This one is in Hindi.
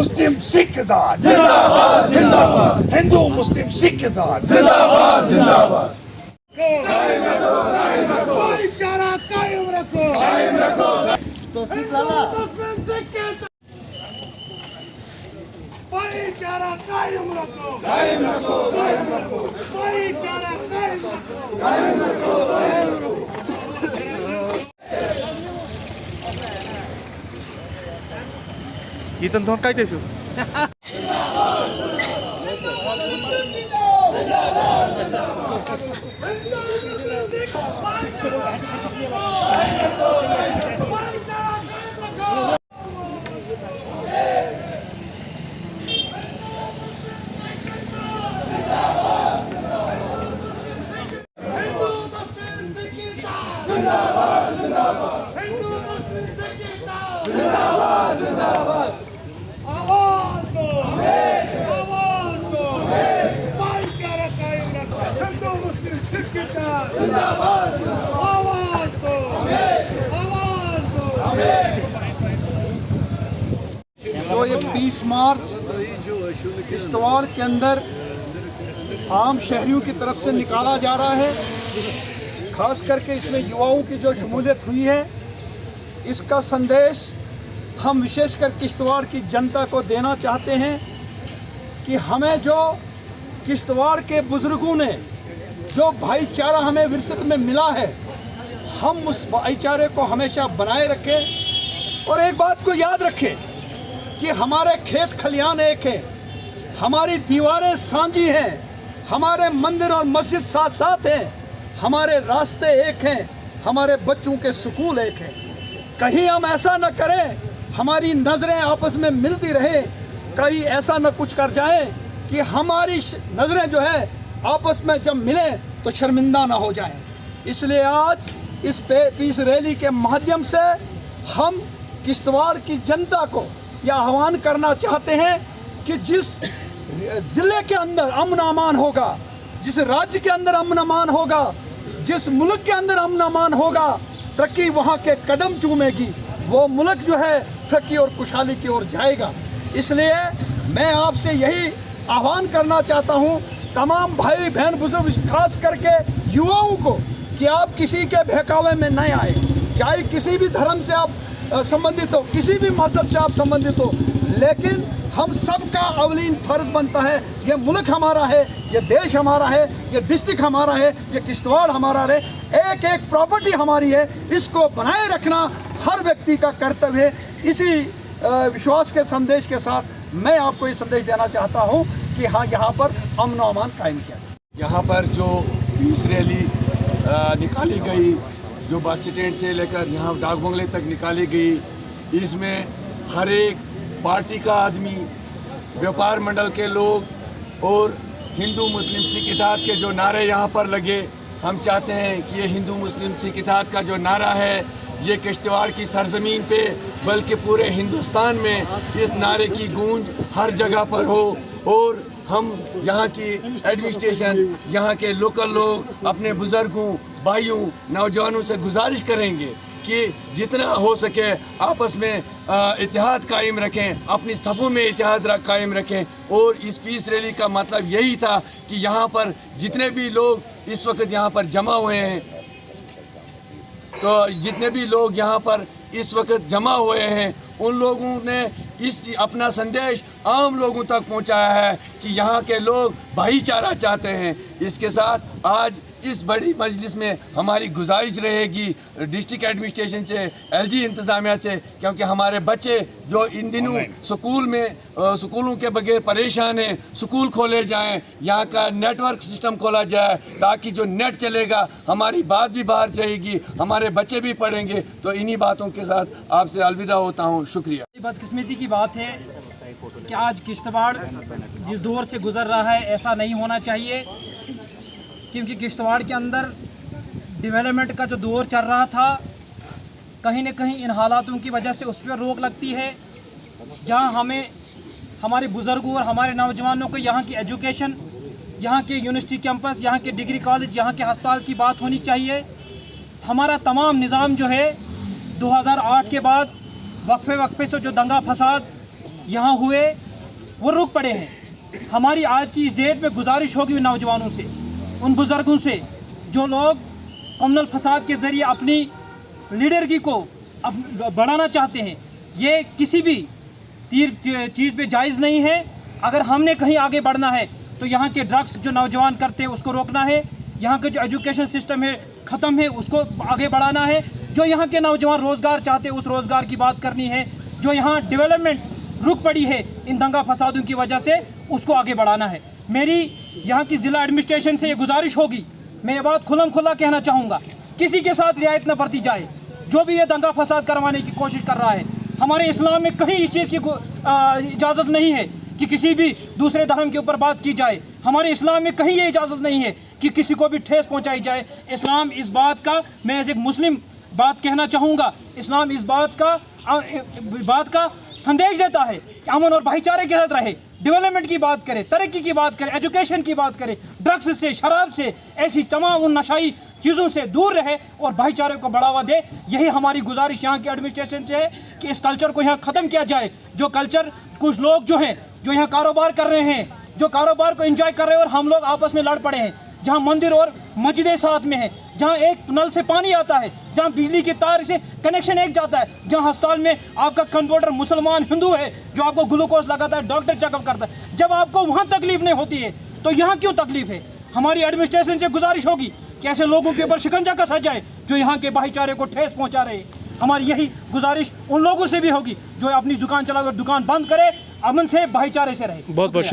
मुस्लिम सिख इत्तेहाद जिंदाबाद जिंदाबाद। हिंदू मुस्लिम सिख इत्तेहाद जिंदाबाद जिंदाबाद। भाईचारा कायम रखो भाईचारा कायम रखो भाईचारा कायम रखो। Ethan Thon काय तेशु आवाज दो भाईचारा कायम रखो हिंदू मुस्लिम सिख इत्तेहाद आवाज दो जो ये 20 मार्च किश्तवाड़ के अंदर आम शहरियों की तरफ से निकाला जा रहा है, खास करके इसमें युवाओं की जो शमूलियत हुई है, इसका संदेश हम विशेषकर किश्तवाड़ की जनता को देना चाहते हैं कि हमें जो किश्तवाड़ के बुज़ुर्गों ने जो भाईचारा हमें विरासत में मिला है, हम उस भाईचारे को हमेशा बनाए रखें और एक बात को याद रखें कि हमारे खेत खलियान एक हैं, हमारी दीवारें सांझी हैं, हमारे मंदिर और मस्जिद साथ साथ हैं, हमारे रास्ते एक हैं, हमारे बच्चों के स्कूल एक हैं। कहीं हम ऐसा न करें, हमारी नज़रें आपस में मिलती रहे, कहीं ऐसा न कुछ कर जाएं कि हमारी नज़रें जो है आपस में जब मिलें तो शर्मिंदा ना हो जाएं। इसलिए आज इस पीस रैली के माध्यम से हम किश्तवाड़ की जनता को यह आह्वान करना चाहते हैं कि जिस ज़िले के अंदर अमन अमान होगा, जिस राज्य के अंदर अमन अमान होगा, जिस मुल्क के अंदर अमन अमान होगा, तरक्की वहाँ के कदम चूमेगी, वो मुल्क जो है तरक्की और खुशहाली की ओर जाएगा। इसलिए मैं आपसे यही आह्वान करना चाहता हूँ तमाम भाई बहन बुजुर्ग, खास करके युवाओं को, कि आप किसी के बहकावे में न आए, चाहे किसी भी धर्म से आप संबंधित हो, किसी भी मजहब से आप संबंधित हो, लेकिन हम सबका अवलीन फर्ज बनता है, ये मुल्क हमारा है, ये देश हमारा है, ये डिस्ट्रिक्ट हमारा है, ये किश्तवाड़ हमारा है, एक एक प्रॉपर्टी हमारी है, इसको बनाए रखना हर व्यक्ति का कर्तव्य है। इसी विश्वास के संदेश के साथ मैं आपको ये संदेश देना चाहता हूँ कि हाँ, यहाँ पर अमन व अमान कायम किया जाए। यहाँ पर जो पीस रैली निकाली गई, जो बस स्टैंड से लेकर यहाँ डाक बंगले तक निकाली गई, इसमें हर एक पार्टी का आदमी, व्यापार मंडल के लोग और हिंदू मुस्लिम सिख इत्तेहाद के जो नारे यहाँ पर लगे, हम चाहते हैं कि ये हिंदू मुस्लिम सिख इत्तेहाद का जो नारा है, ये किश्तवाड़ की सरजमीन पे बल्कि पूरे हिंदुस्तान में इस नारे की गूंज हर जगह पर हो। और हम यहाँ की एडमिनिस्ट्रेशन, यहाँ के लोकल लोग अपने बुज़ुर्गों, भाइयों, नौजवानों से गुजारिश करेंगे कि जितना हो सके आपस में इत्तेहाद कायम रखें, अपनी सफ़ों में इत्तेहाद कायम रखें। और इस पीस रैली का मतलब यही था कि यहाँ पर जितने भी लोग इस वक्त यहाँ पर जमा हुए हैं, तो जितने भी लोग यहाँ पर इस वक्त जमा हुए हैं, उन लोगों ने इस अपना संदेश आम लोगों तक पहुँचाया है कि यहाँ के लोग भाईचारा चाहते हैं। इसके साथ आज इस बड़ी मजलिस में हमारी गुजारिश रहेगी डिस्ट्रिक्ट एडमिनिस्ट्रेशन से, एलजी इंतज़ामिया से, क्योंकि हमारे बच्चे जो इन दिनों स्कूलों के बगैर परेशान हैं, स्कूल खोले जाएं, यहाँ का नेटवर्क सिस्टम खोला जाए, ताकि जो नेट चलेगा हमारी बात भी बाहर जाएगी, हमारे बच्चे भी पढ़ेंगे। तो इन्हीं बातों के साथ आपसे अलविदा होता हूँ। शुक्रिया। बदकिस्मती की बात है कि आज किश्तवाड़ जिस दौर से गुजर रहा है, ऐसा नहीं होना चाहिए, क्योंकि किश्तवाड़ के अंदर डेवलपमेंट का जो दौर चल रहा था, कहीं न कहीं इन हालातों की वजह से उस पर रोक लगती है, जहां हमें हमारे बुज़ुर्गों और हमारे नौजवानों को यहाँ की एजुकेशन, यहाँ के यूनिवर्सिटी कैंपस, यहाँ के डिग्री कॉलेज, यहाँ के अस्पताल की बात होनी चाहिए। हमारा तमाम निज़ाम जो है 2008 के बाद वक्फे से जो दंगा फसाद यहाँ हुए वो रुक पड़े हैं। हमारी आज की इस डेट में गुजारिश होगी उन नौजवानों से, उन बुज़ुर्गों से जो लोग कम्युनल फसाद के ज़रिए अपनी लीडरगी को बढ़ाना चाहते हैं। ये किसी भी चीज़ पे जायज़ नहीं है। अगर हमने कहीं आगे बढ़ना है तो यहाँ के ड्रग्स जो नौजवान करते हैं उसको रोकना है, यहाँ का जो एजुकेशन सिस्टम है ख़त्म है उसको आगे बढ़ाना है, जो यहाँ के नौजवान रोज़गार चाहते हैं उस रोज़गार की बात करनी है, जो यहाँ डेवलपमेंट रुक पड़ी है इन दंगा फसादों की वजह से उसको आगे बढ़ाना है। मेरी यहाँ की ज़िला एडमिनिस्ट्रेशन से ये गुजारिश होगी, मैं ये बात खुल्लम खुल्ला कहना चाहूँगा, किसी के साथ रियायत न बरती जाए। जो भी ये दंगा फसाद करवाने की कोशिश कर रहा है, हमारे इस्लाम में कहीं इस चीज़ की इजाज़त नहीं है कि किसी भी दूसरे धर्म के ऊपर बात की जाए। हमारे इस्लाम में कहीं ये इजाज़त नहीं है कि किसी को भी ठेस पहुंचाई जाए। इस्लाम इस बात का, मैं एज एक मुस्लिम बात कहना चाहूँगा, इस्लाम इस बात का संदेश देता है कि अमन और भाईचारे के साथ रहे, डेवलपमेंट की बात करें, तरक्की की बात करें, एजुकेशन की बात करें, ड्रग्स से, शराब से, ऐसी तमाम उन नशाई चीज़ों से दूर रहे और भाईचारे को बढ़ावा दे। यही हमारी गुजारिश यहाँ की एडमिनिस्ट्रेशन से है कि इस कल्चर को यहाँ ख़त्म किया जाए। जो कल्चर कुछ लोग जो हैं, जो यहाँ कारोबार कर रहे हैं, जो कारोबार को एंजॉय कर रहे हैं और हम लोग आपस में लड़ पड़े हैं, जहाँ मंदिर और मस्जिदें साथ में हैं, जहाँ एक नल से पानी आता है, जहाँ बिजली की तार से कनेक्शन एक जाता है, जहाँ अस्पताल में आपका कंपाउंडर मुसलमान हिंदू है जो आपको ग्लूकोज लगाता है, डॉक्टर चेकअप करता है। जब आपको वहाँ तकलीफ नहीं होती है तो यहाँ क्यों तकलीफ है? हमारी एडमिनिस्ट्रेशन से गुजारिश होगी कि ऐसे लोगों के ऊपर शिकंजा कसा जाए जो यहाँ के भाईचारे को ठेस पहुँचा रहे हैं। हमारी यही गुजारिश उन लोगों से भी होगी जो अपनी दुकान चला कर दुकान बंद करे, अमन से, भाईचारे से रहे। बहुत बहुत शुक्रिया।